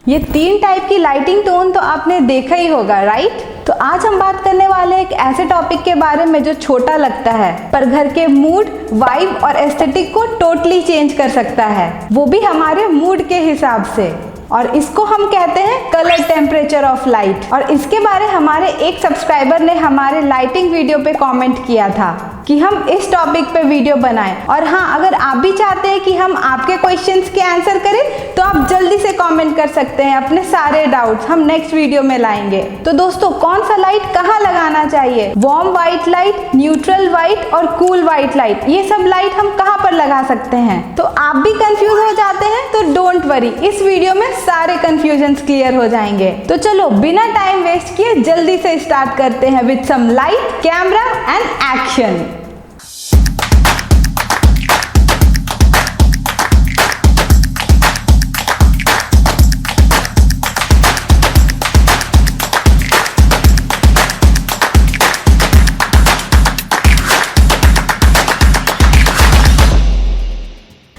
ये 3 टाइप की lighting tone तो आपने देखा ही होगा, राइट? तो आज हम बात करने वाले हैं एक ऐसे टॉपिक के बारे में जो छोटा लगता है पर घर के मूड, वाइब और एस्थेटिक को टोटली चेंज कर सकता है, वो भी हमारे मूड के हिसाब से। और इसको हम कहते हैं कलर टेम्परेचर ऑफ लाइट। और इसके बारे हमारे एक सब्सक्राइबर ने हमारे लाइटिंग वीडियो पे कमेंट किया था कि हम इस टॉपिक पे वीडियो बनाएं। और हाँ, अगर आप भी चाहते हैं कि हम आपके क्वेश्चंस के आंसर करें तो आप जल्दी से कमेंट कर सकते हैं अपने सारे डाउट्स, हम नेक्स्ट वीडियो में लाएंगे। तो दोस्तों, कौन सा लाइट कहाँ लगाना चाहिए, warm white light, neutral white और कूल व्हाइट लाइट, ये सब लाइट हम कहाँ पर लगा सकते हैं? तो आप भी कंफ्यूज हो जाते हैं तो डोंट वरी, इस वीडियो में सारे कंफ्यूजन्स क्लियर हो जाएंगे। तो चलो बिना टाइम वेस्ट किए जल्दी से स्टार्ट करते हैं with some light, camera and action.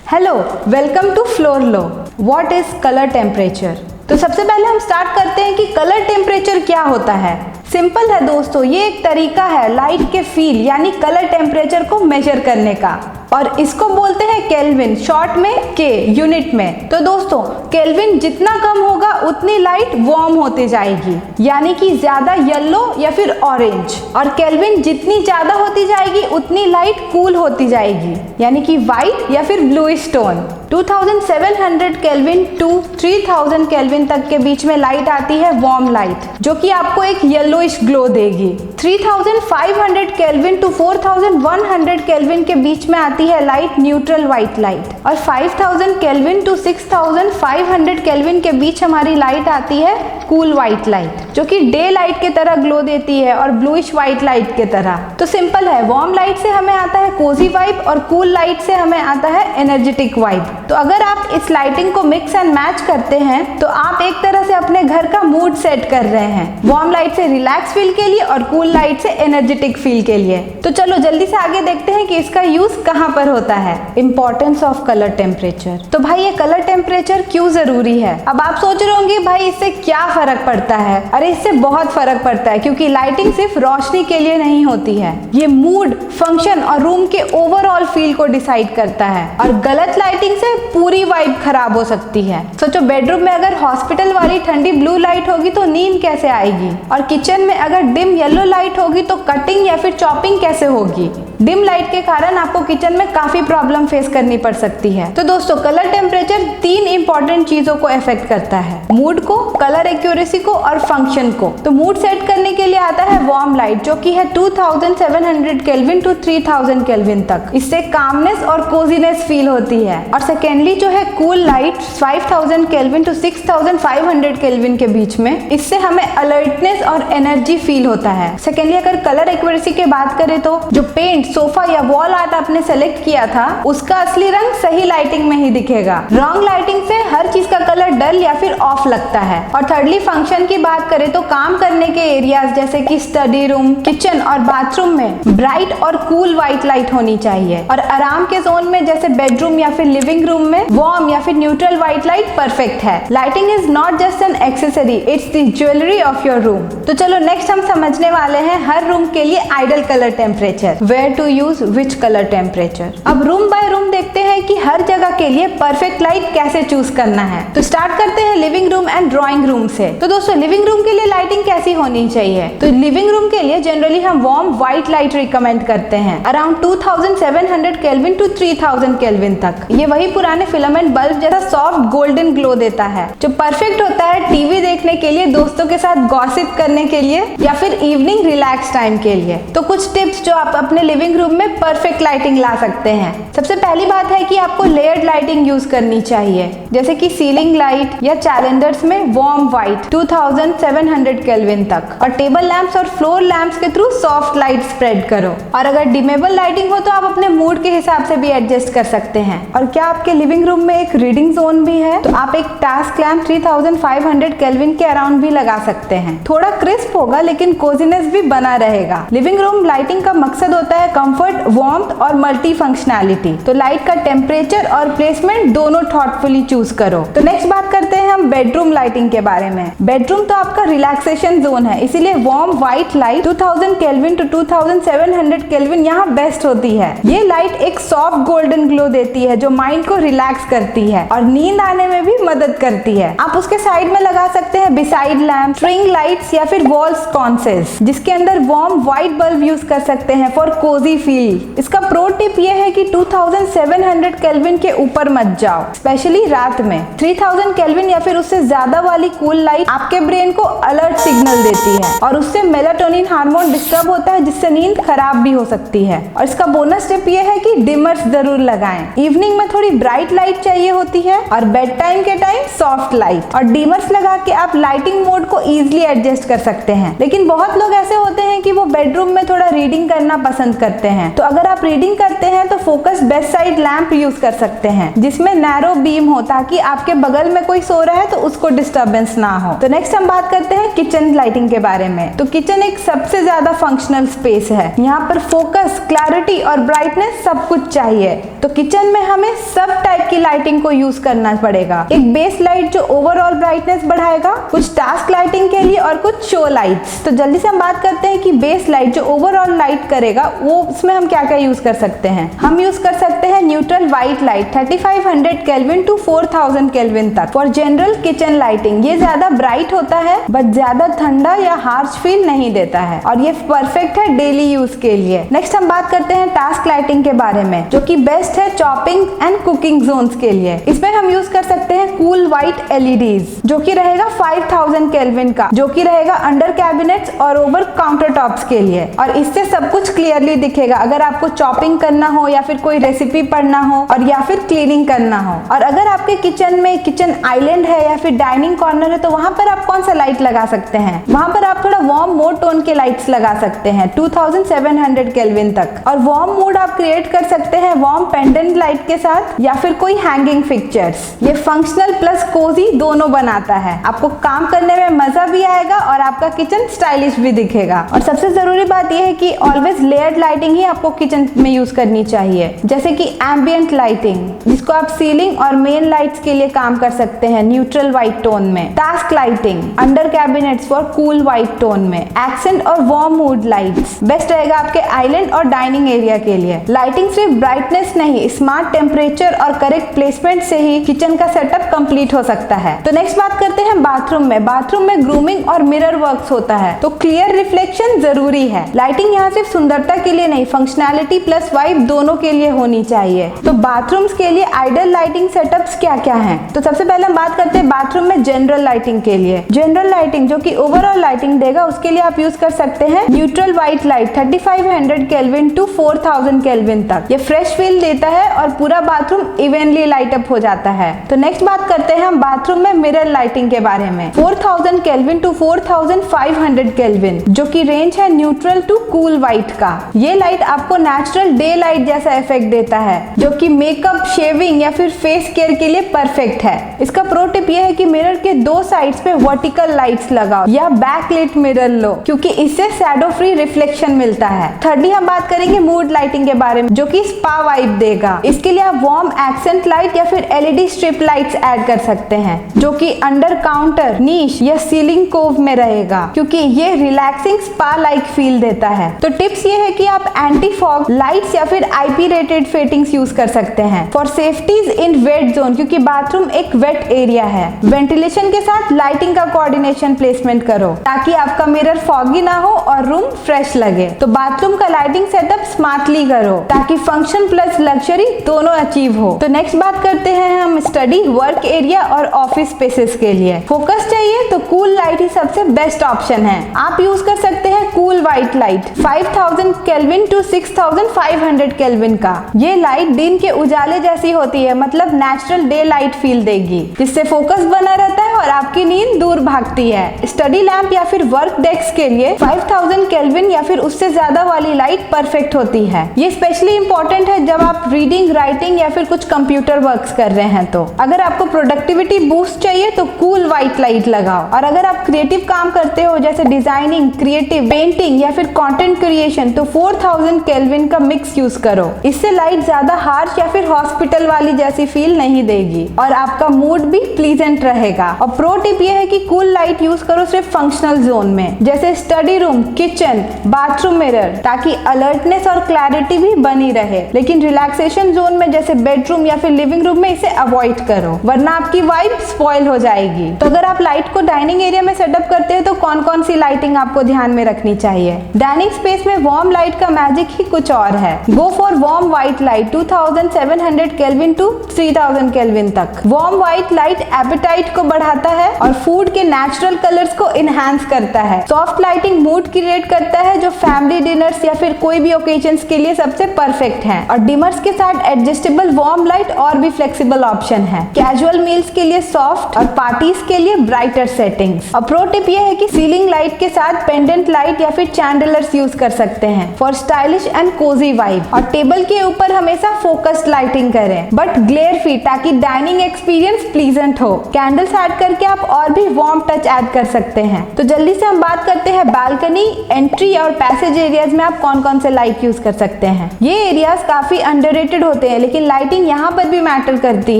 Hello, welcome to floor low. What is colour temperature? तो सबसे पहले हम स्टार्ट करते हैं कि कलर टेम्परेचर क्या होता है। सिंपल है दोस्तों, ये एक तरीका है लाइट के फील यानी कलर टेम्परेचर को मेजर करने का, और इसको बोलते हैं केल्विन, शॉर्ट में के, यूनिट में। तो दोस्तों, केल्विन जितना कम होगा उतनी लाइट वार्म होती जाएगी, यानी कि ज्यादा येलो या फिर ऑरेंज, और केल्विन जितनी ज्यादा होती जाएगी उतनी लाइट कूल होती जाएगी, यानी कि व्हाइट या फिर bluish tone. 2700 kelvin to 3000 kelvin तक के बीच में लाइट आती है वार्म लाइट, जो कि आपको एक येलोइश ग्लो देगी। 3500 केल्विन टू 4100 केल्विन के बीच में आती है लाइट न्यूट्रल व्हाइट लाइट, और 5000 केल्विन टू 6500 केल्विन के बीच हमारी लाइट आती है कूल व्हाइट लाइट, जो कि डे लाइट की तरह ग्लो देती है और ब्लूइश व्हाइट लाइट की तरह। तो सिंपल है, वार्म लाइट से हमें आता है कोजी वाइब और कूल लाइट से हमें आता है एनर्जेटिक वाइब। तो अगर आप इस लाइटिंग को मिक्स एंड मैच करते हैं तो आप एक तरह से अपने घर का मूड सेट कर रहे हैं, वार्म लाइट से रिलैक्स फील के लिए और कूल लाइट से एनर्जेटिक फील के लिए। तो चलो जल्दी से आगे देखते हैं कि इसका यूज कहाँ पर होता है। Importance of colour temperature. तो भाई, ये कलर टेम्परेचर क्यों जरूरी है? अब आप सोच रहे होंगे भाई इससे क्या फर्क पड़ता है? अरे इससे बहुत फर्क पड़ता है, क्योंकि लाइटिंग सिर्फ रोशनी के लिए नहीं होती है, ये मूड, फंक्शन और रूम के ओवरऑल फील को डिसाइड करता है। और गलत लाइटिंग से पूरी वाइब खराब हो सकती है। सोचो, बेडरूम में अगर हॉस्पिटल वाली ठंडी ब्लू लाइट होगी तो नींद कैसे आएगी, और किचन में अगर डिम येलो लाइट होगी तो कटिंग या फिर चॉपिंग कैसे होगी। डिम लाइट के कारण आपको किचन में काफी प्रॉब्लम फेस करनी पड़ सकती है। तो दोस्तों, कलर टेम्परेचर 3 इंपॉर्टेंट चीजों को अफेक्ट करता है, मूड को, कलर एक्यूरेसी को और फंक्शन को। तो मूड सेट करने के लिए आता है वार्म लाइट, जो कि है 2700 केल्विन टू 3000 केल्विन तक, इससे कामनेस और कोजीनेस फील होती है। और सेकेंडली जो है cool light 5000 kelvin to 6500 kelvin के बीच में, इससे हमें अलर्टनेस और एनर्जी फील होता है। सेकेंडली अगर कलर एक्यूरेसी की बात करें तो जो पेंट, सोफा या वॉल आर्ट आपने सेलेक्ट किया था उसका असली रंग सही लाइटिंग में ही दिखेगा। रॉन्ग लाइटिंग से हर चीज का कलर डल या फिर ऑफ लगता है। और थर्डली फंक्शन की बात करें तो काम करने के एरियाज जैसे कि स्टडी रूम, किचन और बाथरूम में ब्राइट और कूल व्हाइट लाइट होनी चाहिए, और आराम के जोन में जैसे बेडरूम या फिर लिविंग रूम में वार्म या फिर न्यूट्रल व्हाइट लाइट परफेक्ट है। Lighting is not just an accessory, it's the jewellery of your room. तो चलो नेक्स्ट हम समझने वाले हैं हर रूम के लिए ideal colour temperature, where to use which colour temperature. अब रूम बाय रूम देखते हैं कि हर जगह के लिए परफेक्ट लाइट कैसे चूज करना है। तो स्टार्ट करते हैं living room and drawing room से। तो दोस्तों, लिविंग रूम के लिए लाइटिंग कैसी होनी चाहिए? तो लिविंग रूम के लिए जनरली हम वार्म व्हाइट लाइट रिकमेंड करते हैं, अराउंड 2700 केल्विन टू 3000 केल्विन तक। ये वही पुराने फिलामेंट बल्ब जैसा सॉफ्ट गोल्डन ग्लो देता है, जो परफेक्ट होता है टीवी देखने के लिए, दोस्तों के साथ गॉसिप करने के लिए या फिर इवनिंग रिलैक्स टाइम के लिए। तो कुछ टिप्स जो आप अपने लिविंग रूम में परफेक्ट लाइटिंग ला सकते हैं। सबसे पहली बात है कि आपको लेयर्ड लाइटिंग यूज करनी चाहिए, जैसे कि सीलिंग लाइट या कैलेंडर्स में वार्म व्हाइट 2700 केल्विन तक, और टेबल लैंप्स और फ्लोर लैंप्स के थ्रू सॉफ्ट लाइट स्प्रेड करो। और अगर डिमेबल लाइटिंग हो तो आप अपने मूड के हिसाब से भी एडजस्ट कर सकते हैं। और क्या आपके लिविंग रूम में एक रीडिंग जोन भी है? तो आप एक टास्क लैंप 3500 केल्विन के अराउंड भी लगा सकते हैं। थोड़ा क्रिस्प होगा लेकिन कोजीनेस भी बना रहेगा। लिविंग रूम लाइटिंग का मकसद होता है कंफर्ट, वार्मथ और मल्टी फंक्शनैलिटी। तो लाइट का टेम्परेचर और प्लेसमेंट दोनों थॉटफुली चूज करो। तो नेक्स्ट बात करते हैं हम बेडरूम लाइटिंग के बारे में। बेडरूम तो आपका रिलैक्सेशन जोन है, इसीलिए warm white light 2000 kelvin to 2700 kelvin यहाँ बेस्ट होती है। ये लाइट एक सॉफ्ट गोल्डन ग्लो देती है जो माइंड को रिलैक्स करती है और नींद आने में भी मदद करती है। आप उसके साइड में लगा सकते हैं बिसाइड लैम्प, स्ट्रिंग लाइट्स या फिर वॉल स्कॉन्सेस, जिसके अंदर वार्म व्हाइट बल्ब यूज कर सकते हैं फॉर कोजी फील। इसका प्रो टिप ये है कि 2700 केल्विन के ऊपर मत जाओ, स्पेशली रात में। 3000 केल्विन या फिर उससे ज्यादा वाली कूल लाइट आपके ब्रेन को अलर्ट सिग्नल देती है और उससे मेलाटोनिन हार्मोन डिस्टर्ब होता है, जिससे नींद खराब भी हो सकती है। और इसका बोनस टिप ये है कि डिमर्स जरूर लगाएं। इवनिंग में थोड़ी ब्राइट लाइट चाहिए होती है और बेड टाइम के टाइम सॉफ्ट लाइट, और डिमर्स लगा के आप लाइटिंग मोड को इजीली एडजस्ट कर सकते हैं। लेकिन बहुत लोग ऐसे होते हैं कि वो बेडरूम में थोड़ा रीडिंग करना पसंद करते हैं, तो अगर आप रीडिंग करते हैं तो focus bed side lamp use कर सकते हैं जिसमें नैरो बीम हो, ताकि आपके बगल में कोई सो रहा है तो उसको डिस्टर्बेंस ना हो। तो नेक्स्ट हम बात करते हैं किचन लाइटिंग के बारे में। तो किचन एक सबसे ज्यादा फंक्शनल स्पेस है, यहाँ पर फोकस, क्लैरिटी और ब्राइटनेस सब कुछ चाहिए। तो किचन में हमें सब टाइप की लाइटिंग को यूज करना पड़ेगा। एक बेस लाइट जो ओवरऑल ब्राइटनेस बढ़ाएगा, कुछ टास्क लाइटिंग के लिए और कुछ शो लाइट्स। तो जल्दी से हम बात करते हैं कि बेस लाइट जो ओवरऑल लाइट करेगा वो उसमें हम क्या क्या यूज कर सकते हैं। हम यूज कर सकते हैं neutral white light 3500 kelvin to 4000 kelvin तक फॉर जनरल किचन लाइटिंग। ये ज्यादा ब्राइट होता है बट ज्यादा ठंडा या हार्श फील नहीं देता है और ये परफेक्ट है डेली यूज के लिए। नेक्स्ट हम बात करते हैं टास्क लाइटिंग के बारे में, जो कि बेस्ट है चॉपिंग एंड कुकिंग जोन्स के लिए। इसमें हम यूज कर सकते हैं कूल व्हाइट एलईडीज जो कि रहेगा 5000 केल्विन का, जो कि रहेगा अंडर कैबिनेट्स और ओवर काउंटर टॉप्स के लिए, और इससे सब कुछ क्लियरली दिखेगा अगर आपको चॉपिंग करना हो या फिर कोई रेसिपी पढ़ना हो और या फिर क्लीनिंग करना हो। और अगर आपके किचन में किचन आइलैंड है या फिर डाइनिंग कॉर्नर है तो वहां पर आप कौन सा लाइट लगा सकते हैं, वहां पर आप थोड़ा वार्म मोड टोन के लाइट्स लगा सकते हैं 2700 केल्विन तक। और वार्म मोड आप क्रिएट कर सकते हैं वार्म पेंडेंट लाइट के साथ या फिर कोई हैंगिंग फिक्चर्स। ये फंक्शनल प्लस कोजी दोनों बनाता है, आपको काम करने में मजा भी आएगा और आपका किचन स्टाइलिश भी दिखेगा। और सबसे जरूरी बात यह है कि ऑलवेज लेयर्ड लाइटिंग ही आपको किचन में यूज करनी चाहिए, जैसे कि एम्बियंट लाइटिंग जिसको आप सीलिंग और मेन लाइट्स के लिए काम कर सकते हैं न्यूट्रल व्हाइट टोन में, task lighting under cabinets for cool white tone में, एक्सेंट और वार्म मूड लाइट्स बेस्ट रहेगा आपके आइलैंड और डाइनिंग एरिया के लिए। लाइटिंग सिर्फ ब्राइटनेस नहीं, स्मार्ट टेम्परेचर और करेक्ट प्लेसमेंट से ही किचन का सेटअप कंप्लीट हो सकता है। तो नेक्स्ट बात करते हैं बाथरूम में। बाथरूम में ग्रूमिंग और मिरर वर्क्स होता है, तो क्लियर रिफ्लेक्शन जरूरी है। लाइटिंग यहाँ सिर्फ सुंदरता के लिए नहीं, फंक्शनैलिटी प्लस वाइब दोनों के लिए होनी चाहिए। तो बाथरूम्स के लिए आइडियल लाइटिंग सेटअप्स क्या क्या हैं? तो सबसे पहले हम बात करते हैं बाथरूम में जनरल लाइटिंग के लिए। जनरल लाइटिंग जो कि ओवरऑल लाइटिंग देगा उसके लिए आप यूज कर सकते हैं neutral white light 3500 kelvin to 4000 kelvin तक। ये फ्रेश फील देता है और पूरा बाथरूम इवनली लाइट अप हो जाता है। तो नेक्स्ट बात करते हैं हम बाथरूम में मिरर लाइटिंग के बारे में। 4000 केल्विन टू 4500 केल्विन जो कि रेंज है न्यूट्रल टू कूल व्हाइट का। ये लाइट आपको नेचुरल डे लाइट जैसा इफेक्ट देता है जो कि मेकअप, शेविंग या फिर फेस केयर के लिए परफेक्ट है। इसका प्रो टिप ये है कि मिरर के दो साइड्स पे वर्टिकल लाइट्स लगाओ या बैकलिट मिरर लो, क्योंकि इससे शैडो फ्री रिफ्लेक्शन मिलता है। थर्डली हम बात करेंगे मूड लाइटिंग के बारे में, जो कि स्पा वाइब देगा। इसके लिए आप वार्म एक्सेंट लाइट या फिर एलईडी स्ट्रिप लाइट्स ऐड कर सकते हैं, जो कि अंडर काउंटर, नीश या सीलिंग कोव में रहेगा, क्योंकि ये रिलैक्सिंग स्पा लाइक फील देता है। तो टिप्स ये है कि आप एंटी फॉग लाइट्स या फिर आईपी रेटेड फिटिंग्स यूज कर सकते हैं for safeties in wet zone, क्योंकि बाथरूम एक वेट एरिया है। वेंटिलेशन के साथ लाइटिंग का कोऑर्डिनेशन प्लेसमेंट करो ताकि आपका मिरर फॉगी ना हो और रूम फ्रेश लगे। तो बाथरूम का लाइटिंग सेटअप स्मार्टली करो ताकि फंक्शन प्लस लग्जरी दोनों अचीव हो। तो नेक्स्ट बात करते हैं हम स्टडी, वर्क एरिया और ऑफिस स्पेसेस के लिए। फोकस चाहिए तो कूल लाइट ही सबसे बेस्ट ऑप्शन है। आप यूज कर सकते हैं cool white light 5000 kelvin to 6500 kelvin का। ये लाइट दिन के उजाले जैसी होती है, मतलब नेचुरल डे लाइट फील देगी, जिससे फोकस बना रहता है और आपकी नींद दूर भागती है। स्टडी लैंप या फिर वर्क डेस्क के लिए 5000 केल्विन या फिर उससे ज्यादा वाली लाइट परफेक्ट होती है। ये स्पेशली इंपॉर्टेंट है जब आप रीडिंग, राइटिंग या फिर कुछ कंप्यूटर वर्क्स कर रहे हैं। तो अगर आपको प्रोडक्टिविटी बूस्ट चाहिए तो कूल व्हाइट लाइट लगाओ, और अगर आप क्रिएटिव काम करते हो जैसे डिजाइनिंग, क्रिएटिव पेंटिंग या फिर कंटेंट क्रिएशन तो 4000 केल्विन का मिक्स यूज करो। इससे लाइट ज्यादा हार्श या फिर हॉस्पिटल वाली जैसी फील नहीं देगी और आपका मूड भी प्लीजेंट रहेगा। और और प्रो टिप ये है कि कूल लाइट यूज करो सिर्फ फंक्शनल जोन में, जैसे study room, kitchen, bathroom mirror, ताकि अलर्टनेस और क्लैरिटी भी बनी रहे। लेकिन रिलैक्सेशन जोन में जैसे बेडरूम या फिर लिविंग रूम में इसे अवॉइड करो, वरना आपकी वाइब स्पॉइल हो जाएगी। तो अगर आप लाइट को डाइनिंग एरिया में सेटअप करते हैं तो कौन कौन सी लाइटिंग आपको ध्यान में रखनी चाहिए। डाइनिंग स्पेस में वार्म लाइट का मैजिक ही कुछ और है। Go for warm white light 2700 kelvin to 3000 kelvin तक। वार्म व्हाइट लाइट एपेटाइट को बढ़ाता है और फूड के नेचुरल कलर्स को इनहैंस करता है। सॉफ्ट लाइटिंग मूड क्रिएट करता है जो फैमिली डिनर्स या फिर कोई भी ओकेजन्स के लिए सबसे परफेक्ट है। और डिमर्स के साथ एडजस्टेबल वार्म लाइट और भी फ्लेक्सिबल ऑप्शन है। कैजुअल मील्स के लिए सॉफ्ट और पार्टीज के लिए ब्राइटर सेटिंग्स। और प्रो टिप ये है कि सीलिंग लाइट के साथ पेंडेंट लाइट या फिर चैंडलर्स यूज कर सकते हैं for stylish and cosy vibe. और टेबल के ऊपर हमेशा फोकस्ड लाइटिंग करें बट ग्लेयर फ्री, ताकि डाइनिंग एक्सपीरियंस प्लीजेंट हो। कैंडल्स ऐड करके आप और भी वार्म टच ऐड कर सकते हैं। तो जल्दी से हम बात करते हैं बालकनी, एंट्री और पैसेज एरियाज में आप कौन कौन से लाइट यूज कर सकते हैं। ये एरियाज काफी अंडररेटेड होते हैं, लेकिन लाइटिंग यहाँ पर भी मैटर करती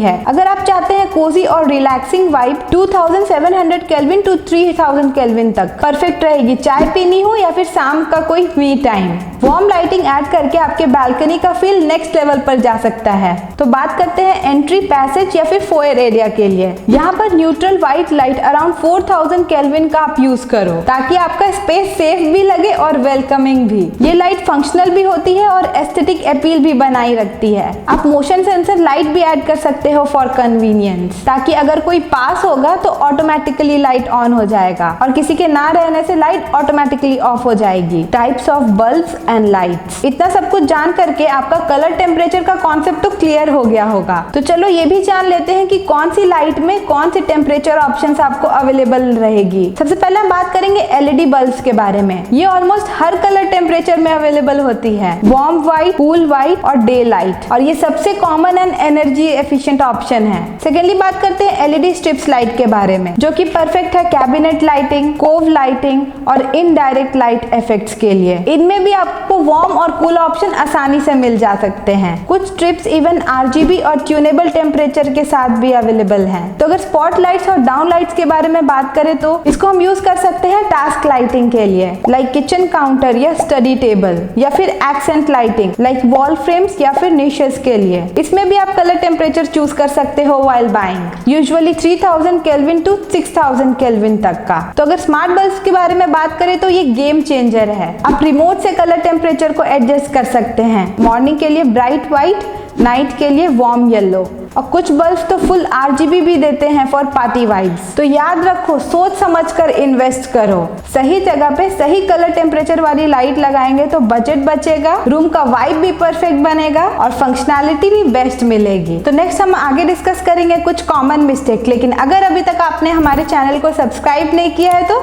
है। अगर आप चाहते हैं कोजी और relaxing vibe 2700 kelvin to 3000 kelvin तक परफेक्ट रहेगी, चाय पीनी हो या फिर शाम का कोई me time. Warm lighting add करके आपके बालकनी का फील नेक्स्ट लेवल पर जा सकता है। तो बात करते हैं एंट्री, पैसेज या फिर फोयर एरिया के लिए। यहाँ पर neutral white light around 4000 kelvin का आप यूज करो, ताकि आपका स्पेस सेफ भी लगे और वेलकमिंग भी। ये लाइट फंक्शनल भी होती है और एस्थेटिक अपील भी बनाई रखती है। आप मोशन सेंसर लाइट भी ऐड कर सकते हो फॉर कन्वीनियंस, ताकि अगर कोई पास होगा तो ऑटोमेटिकली लाइट ऑन हो जाएगा और किसी के ना रहने से लाइट ऑटोमेटिकली ऑफ हो जाएगी। Types of bulbs and lights. इतना सब कुछ जान करके आपका कलर टेम्परेचर का कॉन्सेप्ट तो क्लियर हो गया होगा। तो चलो ये भी जान लेते हैं कि कौन सी लाइट में कौन सी टेम्परेचर ऑप्शंस आपको अवेलेबल रहेगी। सबसे पहले हम बात करेंगे एलईडी बल्ब्स के बारे में। ये ऑलमोस्ट हर कलर टेम्परेचर में अवेलेबल होती है। वार्म व्हाइट, कूल व्हाइट और डे लाइट, और ये सबसे common and energy efficient option है। सेकेंडली बात करते हैं एलईडी स्ट्रिप्स लाइट के बारे में, जो कि परफेक्ट है कैबिनेट लाइटिंग, कोव लाइटिंग और इनडायरेक्ट लाइट इफेक्ट्स के लिए। इनमें भी आपको वार्म और कूल ऑप्शन आसानी से मिल जा सकते हैं। कुछ स्ट्रिप्स इवन आरजीबी और ट्यूनेबल टेम्परेचर के साथ भी अवेलेबल हैं। तो अगर स्पॉट लाइट्स और डाउन लाइट्स के बारे में बात करें तो इसको हम यूज कर सकते हैं टास्क लाइटिंग के लिए, लाइक किचन काउंटर या स्टडी टेबल, या फिर accent lighting like wall frames या फिर निशेस के लिए। इसमें भी आप कलर टेम्परेचर चूज कर सकते हो while buying, usually 3000 kelvin to 6000 kelvin तक का। तो अगर स्मार्ट बल्ब्स के बारे में बात करें तो ये गेम चेंजर है। आप रिमोट से कलर टेम्परेचर को एडजस्ट कर सकते हैं। मॉर्निंग के लिए ब्राइट व्हाइट, नाइट के लिए वार्म येलो, और कुछ बल्ब्स तो फुल आरजीबी भी देते हैं फॉर पार्टी वाइब्स। तो याद रखो, सोच समझकर इन्वेस्ट करो। सही जगह पे सही कलर टेम्परेचर वाली लाइट लगाएंगे तो बजट बचेगा, रूम का वाइब भी परफेक्ट बनेगा और फंक्शनैलिटी भी बेस्ट मिलेगी। तो नेक्स्ट हम आगे डिस्कस करेंगे कुछ कॉमन मिस्टेक। लेकिन अगर अभी तक आपने हमारे चैनल को सब्सक्राइब नहीं किया है तो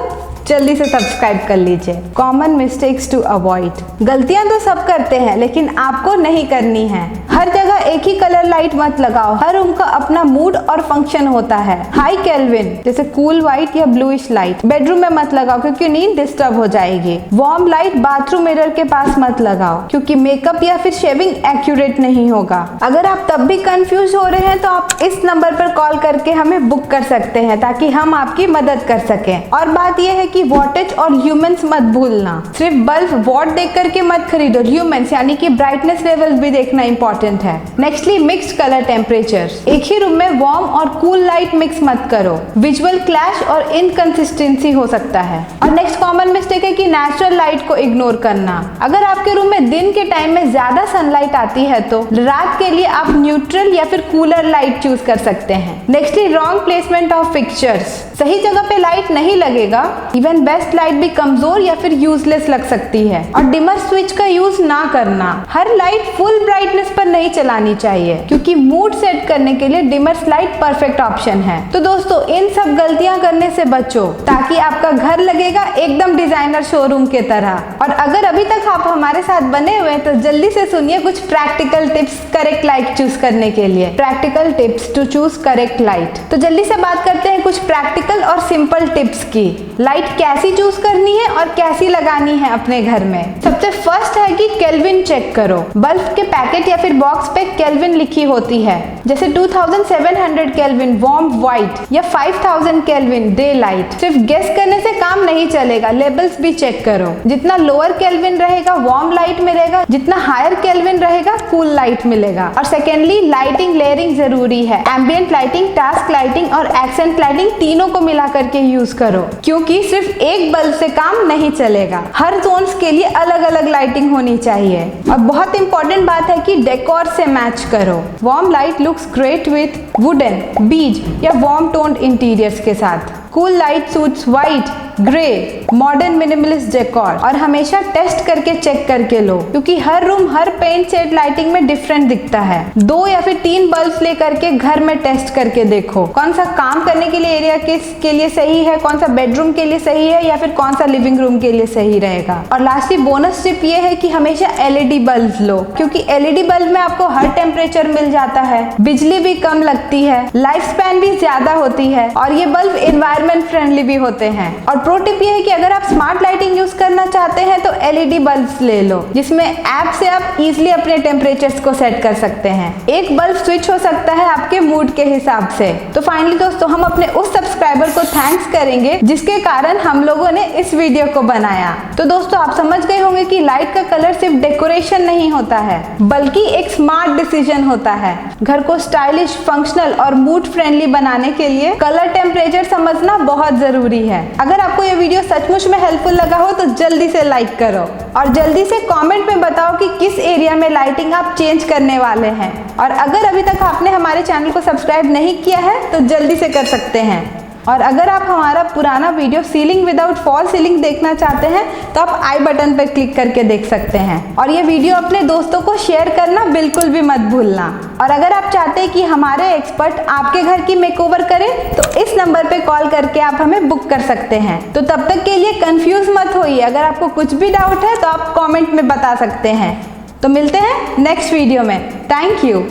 जल्दी से सब्सक्राइब कर लीजिए। Common mistakes to avoid. गलतियां तो सब करते हैं, लेकिन आपको नहीं करनी है। हर जगह एक ही कलर लाइट मत लगाओ, हर रूम का अपना मूड और फंक्शन होता है। हाई केल्विन जैसे कूल व्हाइट या ब्लूइश लाइट बेडरूम में मत लगाओ, क्योंकि नींद डिस्टर्ब हो जाएगी। वार्म लाइट बाथरूम मिरर के पास मत लगाओ, क्योंकि मेकअप या फिर शेविंग एक्यूरेट नहीं होगा। अगर आप तब भी कंफ्यूज हो रहे हैं तो आप इस नंबर पर कॉल करके हमें बुक कर सकते हैं, ताकि हम आपकी मदद कर सकें। और बात यह है कि वॉटेज और ह्यूमेंस मत भूलना। सिर्फ बल्ब वॉट देख करके मत खरीदो, ह्यूमेंस यानी कि ब्राइटनेस लेवल भी देखना इंपॉर्टेंट है। Nextly mixed colour temperature. एक ही रूम में वार्म और कूल लाइट मिक्स मत करो, विजुअल क्लैश और इनकंसिस्टेंसी हो सकता है। और नेक्स्ट कॉमन मिस्टेक है कि नेचुरल लाइट को इग्नोर करना। अगर आपके रूम में दिन के टाइम में ज्यादा सनलाइट आती है तो रात के लिए आप न्यूट्रल या फिर कूलर लाइट चूज कर सकते हैं। Nextly wrong placement of fixtures. सही जगह पे लाइट नहीं लगेगा, इवन बेस्ट लाइट भी कमजोर या फिर यूजलेस लग सकती है। और डिमर स्विच का यूज ना करना। हर लाइट फुल ब्राइटनेस पर नहीं चलानी चाहिए, क्योंकि मूड सेट करने के लिए डिमर लाइट परफेक्ट ऑप्शन है। तो दोस्तों, इन सब गलतियां करने से बचो, ताकि आपका घर लगेगा एकदम डिजाइनर शोरूम के तरह। और अगर अभी तक आप हमारे साथ बने हुए हैं तो जल्दी से सुनिए कुछ practical tips correct light choose करने के लिए। Practical tips to choose correct light. तो जल्दी से बात करते हैं कुछ प्रैक्टिकल और सिंपल टिप्स की। लाइट कैसी चूज करनी है और कैसी लगानी है अपने घर में। सबसे फर्स्ट है कि केल्विन चेक करो। बल्ब के पैकेट या फिर बॉक्स पे केल्विन लिखी होती है, जैसे 2700 केल्विन वार्म व्हाइट या 5000 केल्विन डे लाइट। सिर्फ गेस करने से काम नहीं चलेगा, लेबल्स भी चेक करो। जितना लोअर केल्विन रहेगा वार्म लाइट मिलेगा, जितना हायर केल्विन रहेगा कूल लाइट मिलेगा। और सेकेंडली लाइटिंग लेयरिंग जरूरी है। एम्बिएंट लाइटिंग, टास्क लाइटिंग और एक्सेंट लाइटिंग तीनों को मिला करके यूज करो, क्योंकि सिर्फ एक बल्ब से काम नहीं चलेगा। हर जोन्स के लिए अलग अलग लाइटिंग होनी चाहिए। और बहुत इंपॉर्टेंट बात है कि डेकोर से मैच करो। Warm light looks great with wooden, बीज या वार्म टोन्ड इंटीरियर्स के साथ। Cool light suits white, grey, modern minimalist decor. और हमेशा टेस्ट करके चेक करके लो, क्योंकि हर रूम हर पेंट शेड लाइटिंग में डिफरेंट दिखता है। 2 या फिर 3 बल्ब लेकर के घर में टेस्ट करके देखो कौन सा काम करने के लिए एरिया के लिए सही है, कौन सा बेडरूम के लिए सही है या फिर कौन सा लिविंग रूम के लिए सही रहेगा। और लास्टली बोनस टिप ये है कि हमेशा एलईडी बल्ब लो, क्योंकि एलईडी बल्ब में आपको हर टेम्परेचर मिल जाता है, बिजली भी कम लगती है, लाइफ स्पैन भी ज्यादा होती है और ये बल्ब एनवायरमेंट फ्रेंडली भी होते हैं। और प्रो टिप ये है कि अगर आप स्मार्ट लाइटिंग यूज करना चाहते हैं तो एलईडी बल्ब्स ले लो, जिसमें ऐप से आप इजीली अपने टेम्परेचर्स को सेट कर सकते हैं। एक बल्ब स्विच हो सकता है आपके मूड के हिसाब से। तो फाइनली दोस्तों, हम अपने उस सब्सक्राइबर को थैंक्स करेंगे जिसके कारण हम लोगों ने इस वीडियो को बनाया। तो दोस्तों, आप समझ गए होंगे कि लाइट का कलर सिर्फ डेकोरेशन नहीं होता है, बल्कि एक स्मार्ट डिसीजन होता है। घर को स्टाइलिश, फंक्शनल और मूड फ्रेंडली बनाने के लिए कलर टेम्परेचर समझना बहुत जरूरी है। अगर आपको ये वीडियो सचमुच में हेल्पफुल लगा हो तो जल्दी से लाइक करो और जल्दी से कमेंट में बताओ कि किस एरिया में लाइटिंग आप चेंज करने वाले हैं। और अगर अभी तक आपने हमारे चैनल को सब्सक्राइब नहीं किया है तो जल्दी से कर सकते हैं। और अगर आप हमारा पुराना video ceiling without fall ceiling देखना चाहते हैं तो आप आई बटन पर क्लिक करके देख सकते हैं। और ये वीडियो अपने दोस्तों को शेयर करना बिल्कुल भी मत भूलना। और अगर आप चाहते हैं कि हमारे एक्सपर्ट आपके घर की मेकओवर करें तो इस नंबर पे कॉल करके आप हमें बुक कर सकते हैं। तो तब तक के लिए कंफ्यूज मत होइए। अगर आपको कुछ भी डाउट है तो आप कमेंट में बता सकते हैं। तो मिलते हैं नेक्स्ट वीडियो में। Thank you.